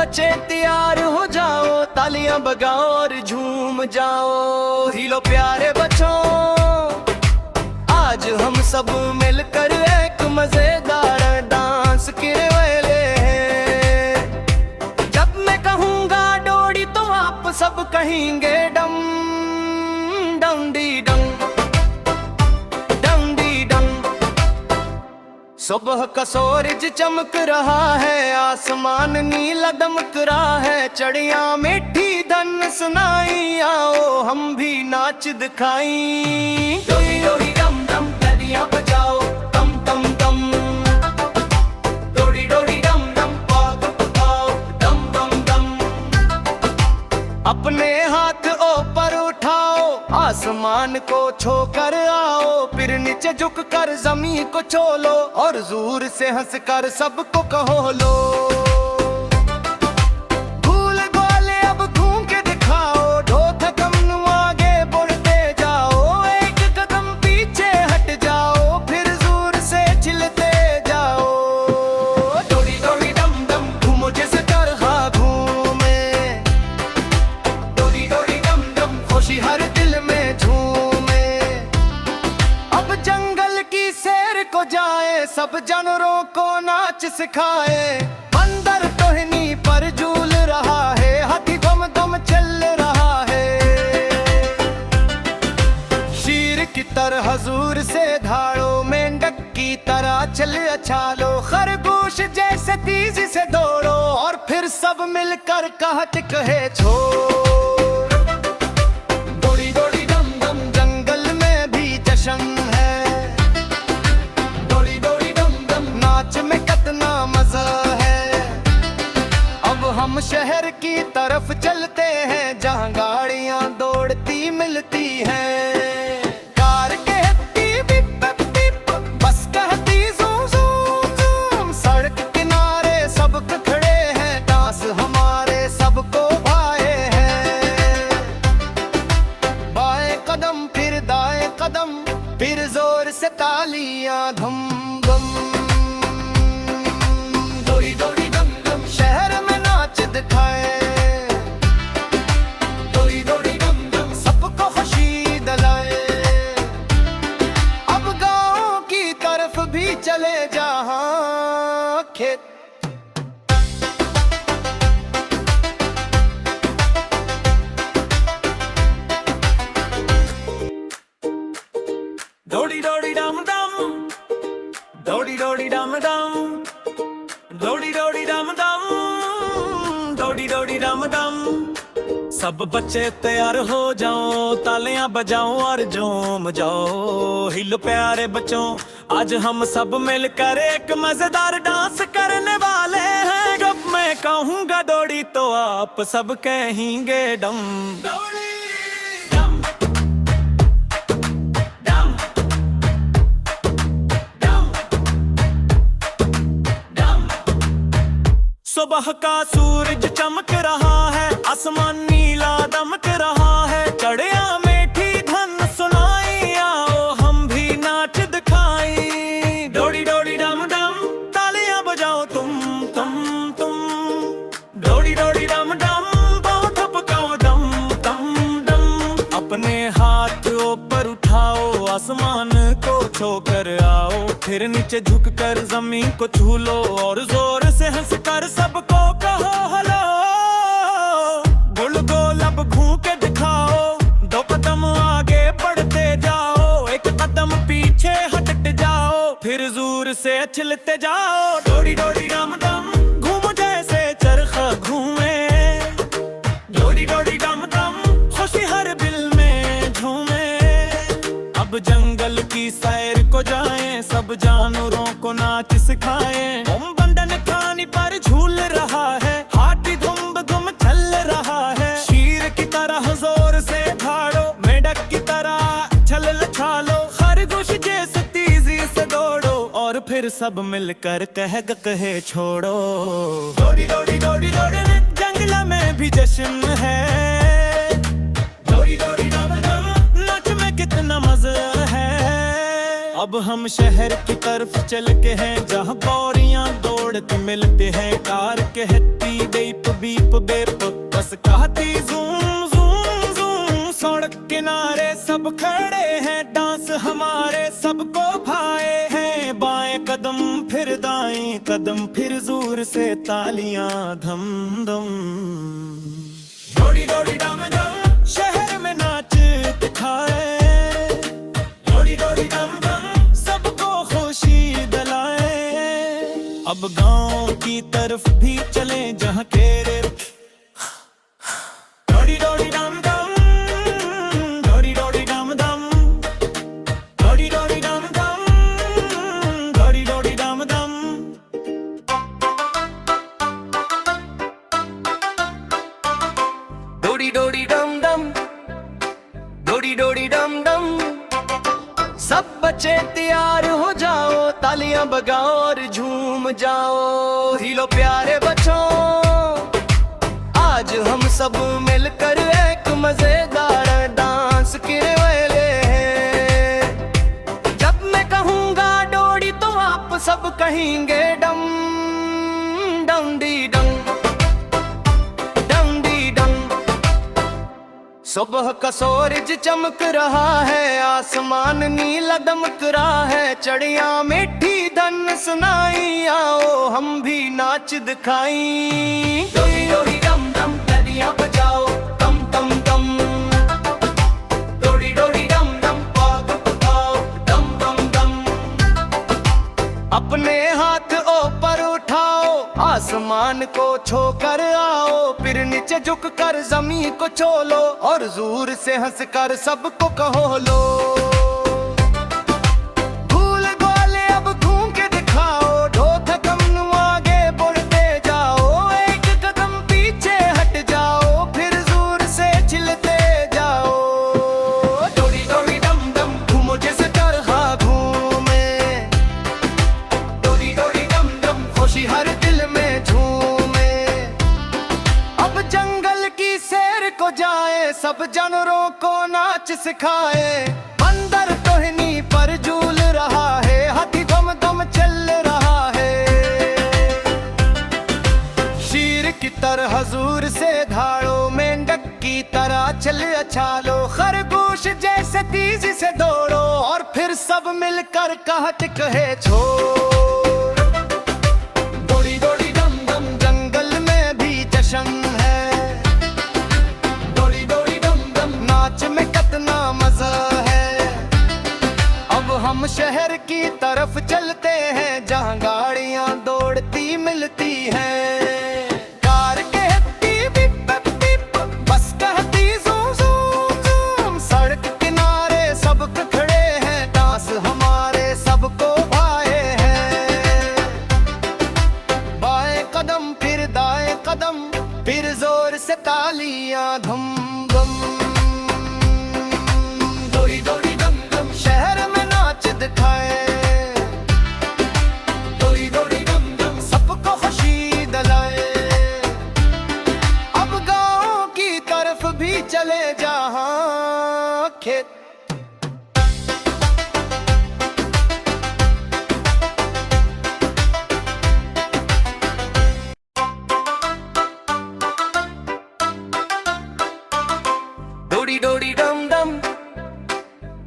बच्चे तैयार हो जाओ, तालियां बजाओ और झूम जाओ। हिलो प्यारे बच्चों, आज हम सब मिलकर एक मजेदार डांस करने वाले हैं। जब मैं कहूँगा डोडी तो आप सब कहेंगे डम डम डी डम डम डी डम। सुबह का सूरज चमक रहा है, आसमान नीला दमक रहा है, चिड़िया मीठी धन सुनाई, आओ हम भी नाच दिखाई। डोडी डोडी डम डम तालियां बजाओ, तम तम तम। डोडी डोडी डम डम पाग पकाओ, दम दम दम। अपने हाथ ऊपर उठाओ, आसमान को छूकर आओ, फिर नीचे झुक कर जमीन को छू लो, और जोर से हंस कर सबको कहो लो। भूल गोले अब घूम के दिखाओ, ढो थकम आगे बढ़ते जाओ, एक कदम पीछे हट जाओ, फिर जोर से चिल्लाते जाओ। डोडी डोडी डम डम घूमो जैसे तरहा घूमे, डोडी डोडी डम डम खुशी हर दिल में झूमे। अब जंगल की सैर को जाए, सब जानवरों को नाच सिखाए, बंदर टहनी पर झूल रहा है, हाथी दम दम चल रहा है, शेर की तरह जोर से धाड़ो, मेंढक की तरह चल अछालो, खरगोश जैसे तेजी से दौड़ो, और फिर सब मिलकर कहत कहे छोड़। डोडी डोडी डम डम जंगल में भी जश्न है, डोडी डोडी डम डम नाच में कितना मजा है। अब हम शहर की तरफ चलते हैं, जहाँ गाड़ियाँ दौड़ती मिलती हैं, कार कहती बिप बिप बिप, बस कहती ज़ूम ज़ूम ज़ूम, सड़क किनारे सब खड़े हैं, डांस हमारे सबको भाए हैं। बाएं कदम फिर दाएं कदम, फिर जोर से तालियां धम धम। डोडी डोडी डम डम शहर में नाच दिखाए, डोडी डोडी डम डम सबको खुशी दिलाए। अब गाँव की तरफ भी चले जहाँ खेत, डोडी डोडी डम डम, डोडी डोडी डम डम, डोडी डोडी डम डम, डोडी डोडी डम डम। सब बच्चे तैयार हो जाओ, तालियां बजाओ और झूम जाओ। हिलो प्यारे बच्चों, आज हम सब मिलकर एक मजेदार डांस करने वाले हैं। जब मैं कहूँगा डोडी तो आप सब कहेंगे डम डोडी। सुबह का सूरज चमक रहा है, आसमान नीला दमक रहा है, चिड़िया मीठी धन सुनाई, आओ हम भी नाच दिखाई। डोडी डोडी डम डम तालियां बजाओ तुम तुम तुम, डोडी डोडी डम डम पाँव ठपकाओ दम दम दम। अपने हाथ ऊपर उठाओ, आसमान को छूकर आओ, फिर नीचे झुक कर जमीन को छू लो, और जोर से हंस कर सबको कहो हेलो। गुल गोल अब घूम के दिखाओ, दो कदम आगे बढ़ते जाओ, एक कदम पीछे हट जाओ, फिर जोर से छिलते जाओ। डोडी डोडी डम डम घूमो जैसे चरखा घूमे, डोडी डोडी डम डम खुशी हर दिल में झूमे। अब जंगल की सैर को जाएं, सब जानवरों को नाच सिखाएं, बंदन खानी पर झूल रहा है, हाथी धुम धुम चल रहा है, शेर की तरह जोर से भाड़ो, मेंढक की तरह छल छालो, खरगोश जैसे तेजी से दौड़ो, और फिर सब मिलकर कहे छोड़ो। डोडी डोडी डोडी डोडी जंगल में भी जश्न है, डोडी डोडी डोडी नाच में कितना मजा है। अब हम शहर की तरफ चल के हैं, जहाँ बोरियां दौड़ती मिलते हैं। कार कहती बीप बीप बेप, बस कहती जूम जूम जूम। सड़क किनारे सब खड़े हैं, डांस हमारे सबको भाए हैं। बाएं कदम फिर दाएं कदम, फिर जोर से तालियां धम धम। डोडी डोडी डम डम, शहर में नाच दिखाए। डोडी डोडी डम डम, सबको खुशी दिलाए। अब गांव की तरफ भी चले, जहाँ केरे। डोडी डोडी डम डम, डोडी डोडी डम डम, डोडी डोडी डम डम, डोडी डोडी डम डम। डोडी डोडी डम डम, डोडी डोडी डम डम। सब बच्चे तैयार हो जाओ, तालियां बजाओ और झूम जाओ। हिलो प्यारे बच्चों, आज हम सब मिलकर एक मजेदार डांस करने वाले हैं। जब मैं कहूँगा डोडी तो आप सब कहेंगे डम डम डी डम, डम डी डम। सुबह का सूरज चमक रहा है, आसमान नीला दमक रहा है। चड़िया मीठी धन सुनाई, आओ हम भी नाच दिखाई। डोडी डोडी डम डम, तालियां बजाओ तम तम तम। डोडी डोडी डम डम, पाग पकाओ दम दम दम। अपने हाथ ऊपर उठाओ, आसमान को छूकर आओ। फिर नीचे झुक कर जमीन को छोलो, और जोर से हंस कर सबको कहो लो। भूल गोले अब घूम के दिखाओ, ढोथ कम आगे बढ़ते जाओ। एक कदम पीछे हट जाओ, फिर जोर से चिल्लाते जाओ। डोडी डोडी डम डम, घूमो जैसे तरहा घूमे। डोडी डोडी डम डम, खुशी हर दिल में झूमे। अब जंगल की सैर को जाए, सब जानवरों को नाच सिखाए। बंदर टहनी पर झूल रहा है, हाथी दम दम चल रहा है। शेर की तरह हजूर से धाड़ो, मेंढक की तरह चल अछालो। खरगोश जैसे तेजी से दौड़ो, और फिर सब मिलकर कहत कहे छोड़। डोडी डोडी डम डम, जंगल में भी जश्न है। डोडी डोडी डम डम, नाच में कितना मजा है। अब हम शहर की तरफ चलते हैं, जहाँ गाड़ियाँ दौड़ती मिलती हैं। कार कहती बीप बीप, बस कहती जूम जूम जूम। सड़क किनारे सब खड़े हैं, डांस हमारे सबको भाए हैं। बाएं कदम फिर दाएं कदम, फिर जोर से तालियां धम धम। डोडी डोडी डम डम, शहर में नाच दिखाए। डोडी डोडी डम डम, सबको खुशी दिलाए। अब गाँव की तरफ भी चले, जहाँ खेत। डोडी डोडी डम डम,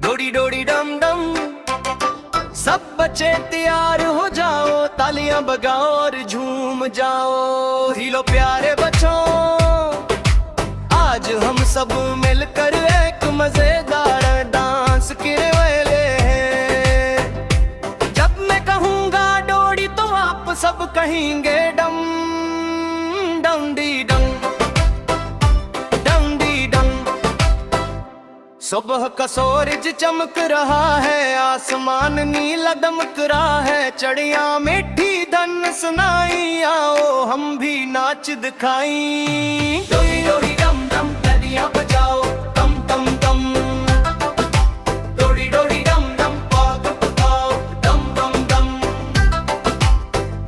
डोडी डोडी डम डम। सब बच्चे तैयार हो जाओ, तालियां बजाओ और झूम जाओ। हिलो प्यारे बच्चों, आज हम सब मिलकर एक मजेदार डांस करने वाले हैं। जब मैं कहूँगा डोडी तो आप सब कहेंगे डम डम डी डम, डम डी डम। सुबह का सूरज चमक रहा है, आसमान नीला दमक रहा है। चड़िया मीठी धन सुनाई, आओ हम भी नाच दिखाई। डोडी डोडी डम डम, तालियां बजाओ तम तम तम। डोडी डोडी डम डम, पाग पकाओ दम दम दम।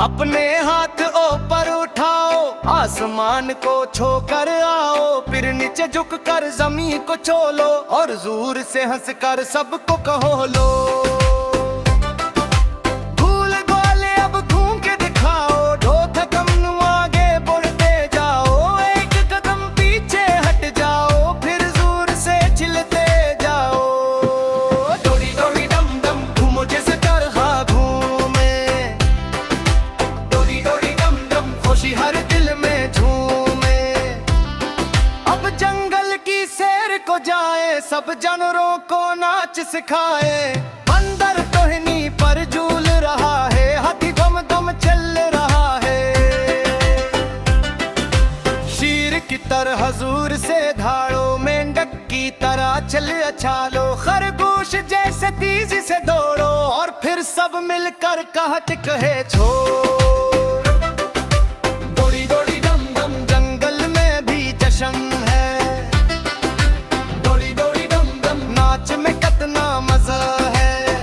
अपने हाथ ऊपर उठाओ, आसमान को छूकर आओ। फिर नीचे झुक कर जमीन को छोलो, और जोर से हंस कर सबको कहो लो। नाच सिखाए। बंदर टोहनी पर झूल रहा है, हाथी दम दम चल रहा है। शीर की तरह हजूर से धाड़ो, मेंढक की तरह चल अछालो, खरगोश जैसे तेजी से दौड़ो, और फिर सब मिलकर कहत कहे छोड़। दौड़ी दौड़ी डम डम, जंगल में भी जश्न है। दौड़ी दौड़ी डम डम, नाच में कितना मजा है।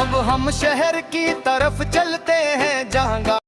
अब हम शहर की तरफ चलते हैं जहाँ